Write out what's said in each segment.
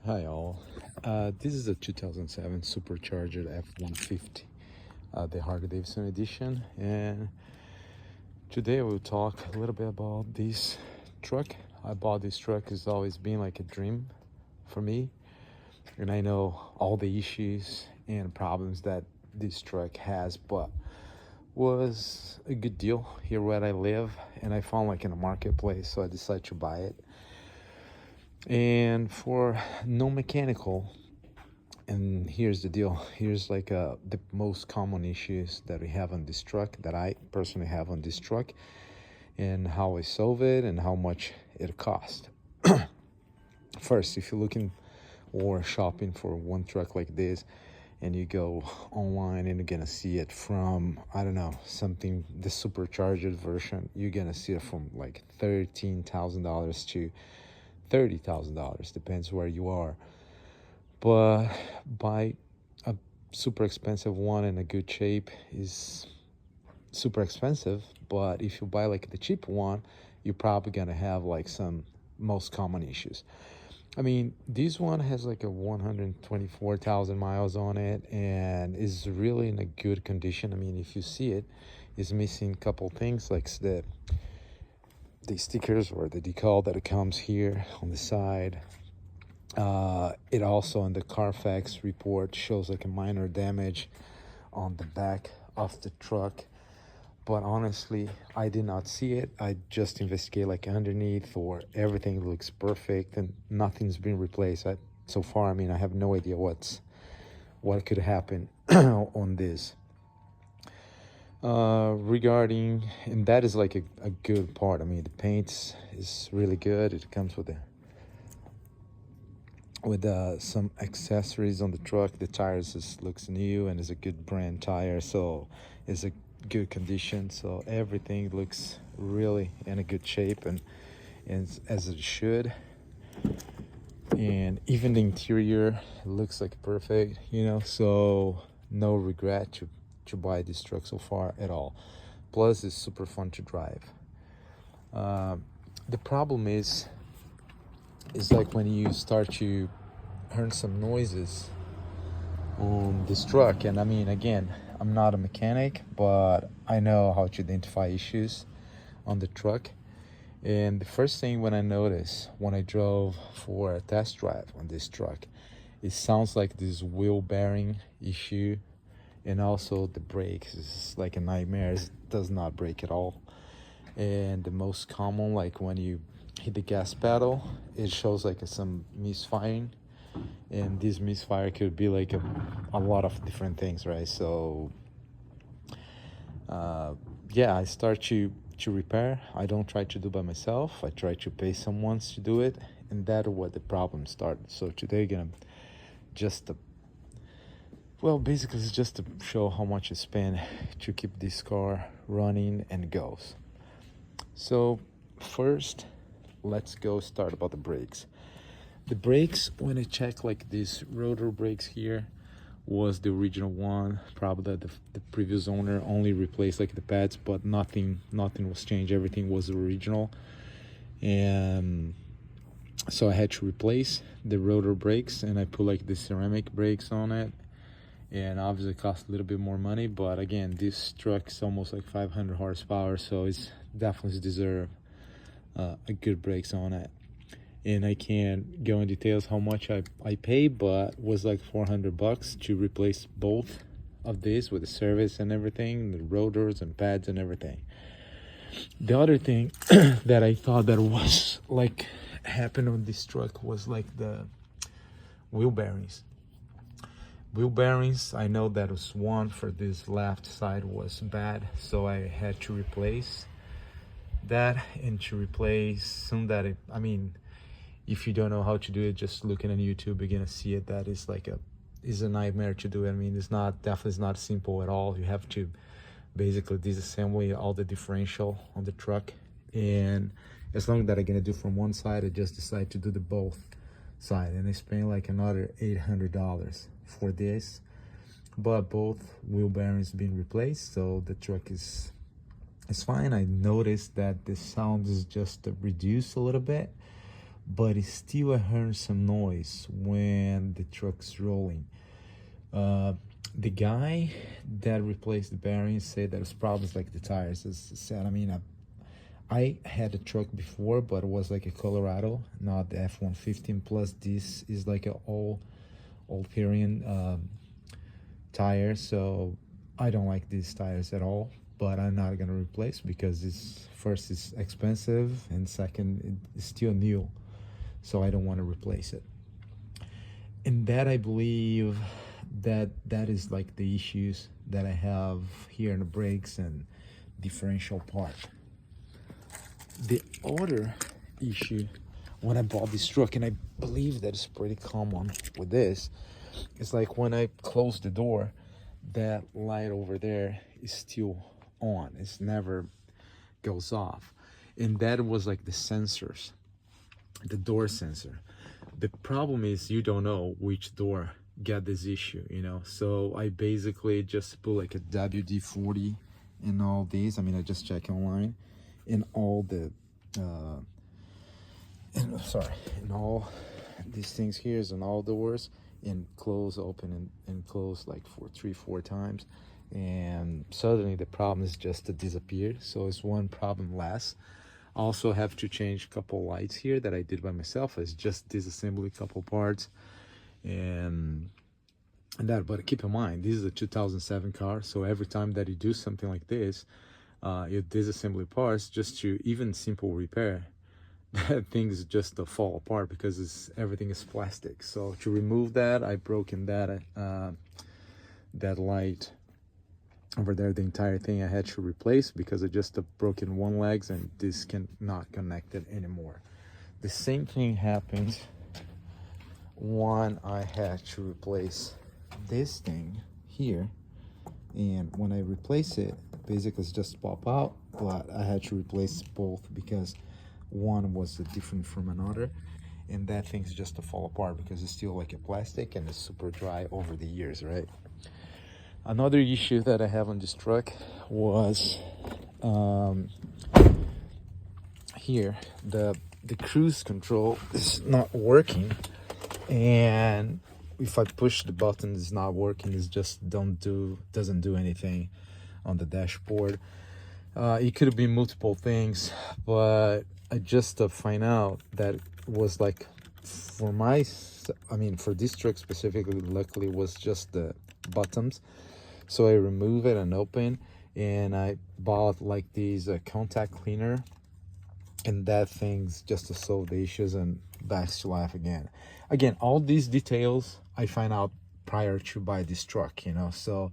Hi all. This is a 2007 supercharged f150, the Harley Davidson edition, and today I will talk a little bit about this truck. I bought this truck. It's always been like a dream for me, and I know all the issues and problems that this truck has, but was a good deal here where I live, and I found like in a marketplace, so I decided to buy it. And for no mechanical, and here's the deal, here's like the most common issues that we have on this truck, that I personally have on this truck, and how I solve it and how much it cost. First, if you're looking or shopping for one truck like this, and you go online and you're gonna see it from, I don't know, something, the supercharged version, you're gonna see it from like $13,000 to $30,000, depends where you are. But buy a super expensive one in a good shape is super expensive. But if you buy like the cheap one, you're probably gonna have like some most common issues. I mean, this one has like a 124,000 miles on it and is really in a good condition. I mean, if you see it, it's missing a couple things like the stickers or the decal that it comes here on the side. It also on the Carfax report shows like a minor damage on the back of the truck, but honestly I did not see it. I just investigate like underneath, or everything looks perfect and nothing's been replaced. So far, I mean, I have no idea what could happen on this. Regarding, and that is like a good part. I mean, the paint is really good. It comes with some accessories on the truck. The tires just looks new and is a good brand tire, so it's a good condition. So everything looks really in a good shape, and as it should. And even the interior looks like perfect, so no regret to buy this truck so far at all. Plus it's super fun to drive. The problem is like when you start to hear some noises on this truck. And I mean, again, I'm not a mechanic, but I know how to identify issues on the truck. And the first thing when I drove for a test drive on this truck, it sounds like this wheel bearing issue, and also the brakes is like a nightmare. It does not brake at all. And the most common, like when you hit the gas pedal, it shows like some misfiring, and this misfire could be like a lot of different things, right? So yeah, I start to repair. I don't try to do by myself. I try to pay someone to do it, and that's where the problem started. So today gonna just well, basically it's just to show how much I spend to keep this car running and goes. So first, let's go start about the brakes. The brakes, when I check like these rotor brakes here, was the original one. Probably the previous owner only replaced like the pads, but nothing was changed. Everything was original. And so I had to replace the rotor brakes, and I put like the ceramic brakes on it, and obviously it cost a little bit more money. But again, this truck is almost like 500 horsepower, so it's definitely deserve a good brakes on it. And I can't go in details how much I paid, but it was like $400 to replace both of these with the service and everything, the rotors and pads and everything. The other thing that I thought that was like happened on this truck was like the wheel bearings. Wheel bearings, I know that was one for this left side was bad, so I had to replace that, and to replace some that I mean, if you don't know how to do it, just looking on YouTube, you're gonna see it. That is like is a nightmare to do. I mean, it's definitely not simple at all. You have to basically disassemble all the differential on the truck, and as long as that I'm gonna do from one side, I just decide to do the both side, and I spent like another $800 for this. But both wheel bearings being replaced, so the truck is fine. I noticed that the sound is just reduced a little bit, but it's still I heard some noise when the truck's rolling. uh, the guy that replaced the bearings said there was problems like the tires. As I said, I mean, I had a truck before, but it was like a Colorado, not the F150. Plus, this is like a all period tire, so I don't like these tires at all. But I'm not gonna replace because it's first it's expensive and second it's still new, so I don't want to replace it. And that I believe that is like the issues that I have here in the brakes and differential part. The other issue when I bought this truck, and I believe that is pretty common with this, is like when I close the door, that light over there is still on. It's never goes off. And that was like the sensors, the door sensor. The problem is you don't know which door got this issue, you know. So I basically just put like a WD-40 in all these. I mean, I just check online in all the in all these things here is in all doors, and close, open, and close like for 3-4 times, and suddenly the problem is just to disappear. So it's one problem less. Also have to change a couple lights here that I did by myself. It's just disassemble a couple parts and that. But keep in mind, this is a 2007 car, so every time that you do something like this, you disassemble parts just to even simple repair, that things just fall apart because everything is plastic. So to remove that, I broken that that light over there, the entire thing I had to replace because I just broken one legs and this cannot connect it anymore. The same thing happened when I had to replace this thing here, and when I replace it, basically it's just pop out, but I had to replace both because one was different from another, and that thing's just to fall apart because it's still like a plastic and it's super dry over the years, right? Another issue that I have on this truck was here the cruise control is not working, and if I push the button it's not working. It's just doesn't do anything on the dashboard. It could be multiple things, but I just find out that it was like for for this truck specifically, luckily it was just the buttons. So I remove it and open, and I bought like these contact cleaner, and that thing's just to solve the issues and back to life again. Again, all these details I find out prior to buy this truck, you know. So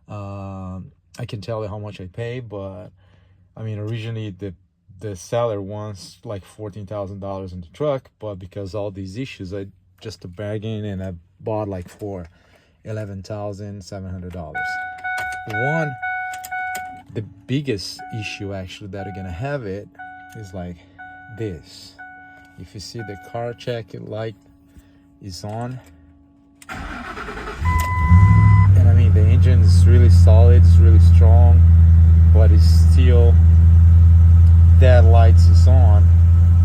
I can tell you how much I pay, but I mean originally the seller wants like $14,000 in the truck, but because all these issues, I just a bargain and I bought like for $11,700. The biggest issue actually that are gonna have it is like this. If you see the car check light is on, and I mean the engine is really solid, it's really strong, but it's still that lights is on,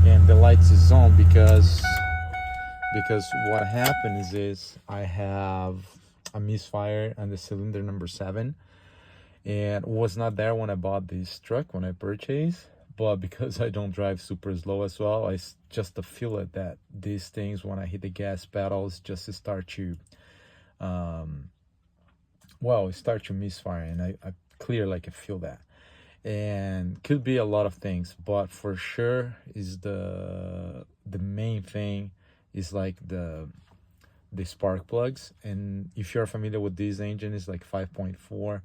and the lights is on because what happens is I have a misfire on the cylinder number 7, and was not there when I bought this truck when I purchased, but because I don't drive super slow as well, I just feel it that these things when I hit the gas pedals just start to start to misfire, and I clear like I feel that. And could be a lot of things, but for sure is the main thing is like the spark plugs. And if you're familiar with this engine, it's like 5.4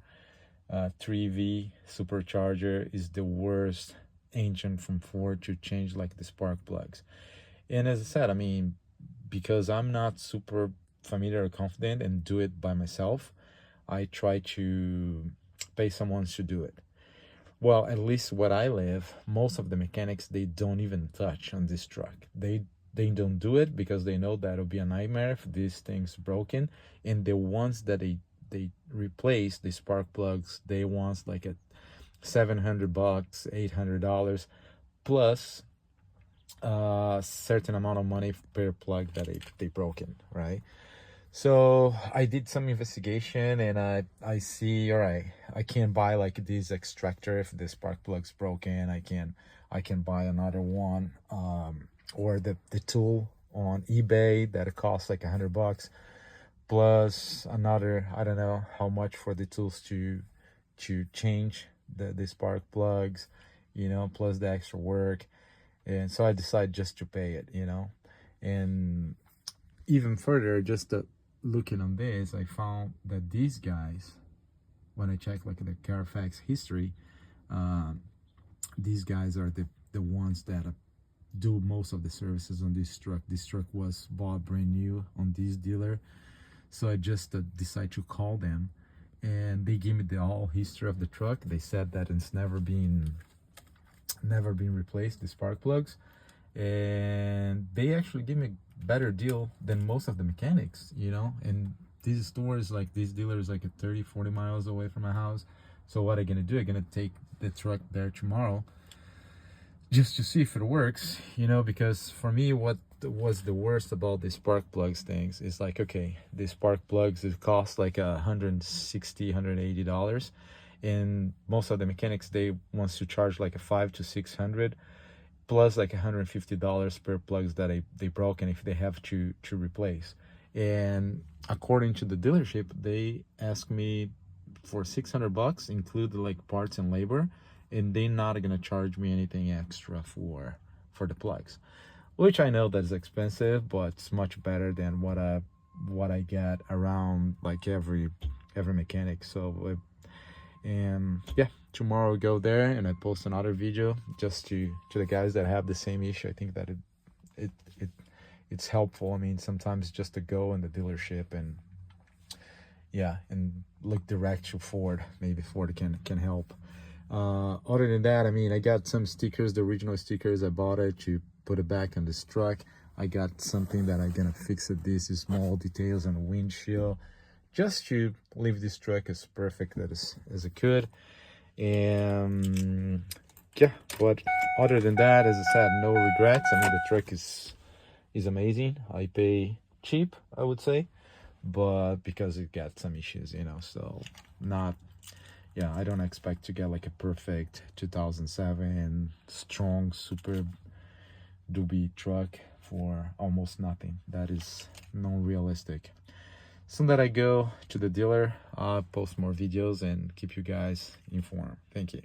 3V supercharger is the worst engine from Ford to change like the spark plugs. And as I said, I mean, because I'm not super familiar or confident and do it by myself, I try to pay someone to do it. Well, at least where I live, most of the mechanics, they don't even touch on this truck. They don't do it because they know that it'll be a nightmare if this thing's broken. And the ones that they replace the spark plugs, they want like a $700, $800 plus certain amount of money per plug that they broken, right? So I did some investigation, and I see, all right, I can buy like this extractor if the spark plug's broken. I can buy another one, or the tool on eBay that costs like $100, plus another, I don't know how much for the tools to change the spark plugs, plus the extra work. And so I decided just to pay it, and even further, just looking on this, I found that these guys, when I checked like the Carfax history, these guys are the ones that do most of the services on this truck. This truck was bought brand new on this dealer, so I just decided to call them, and they gave me the whole history of the truck. They said that it's never been replaced, the spark plugs, and they actually give me a better deal than most of the mechanics, and these stores, like this dealer, is like 30-40 miles away from my house. So what I'm gonna do, I'm gonna take the truck there tomorrow just to see if it works, because for me, what was the worst about the spark plugs things is like, okay, the spark plugs, it costs like $160-$180, and most of the mechanics, they wants to charge like a $500 to $600 plus like $150 per plugs that they broke, and if they have to replace. And according to the dealership, they asked me for $600, include like parts and labor, and they're not gonna charge me anything extra for the plugs, which I know that's expensive, but it's much better than what I get around like every mechanic. So and yeah, tomorrow I go there and I post another video just to the guys that have the same issue. I think that it's helpful. I mean, sometimes just to go in the dealership and look direct to Ford. Maybe Ford can help. Other than that, I mean, I got some stickers, the original stickers. I bought it to put it back on this truck. I got something that I'm gonna fix it. These small details on the windshield, just to leave this truck as perfect as it could. And yeah, but other than that, as I said, no regrets. I mean, the truck is amazing. I pay cheap, I would say, but because it got some issues, so not, I don't expect to get like a perfect 2007 strong super duty truck for almost nothing. That is non-realistic. Soon that I go to the dealer, I'll post more videos and keep you guys informed. Thank you.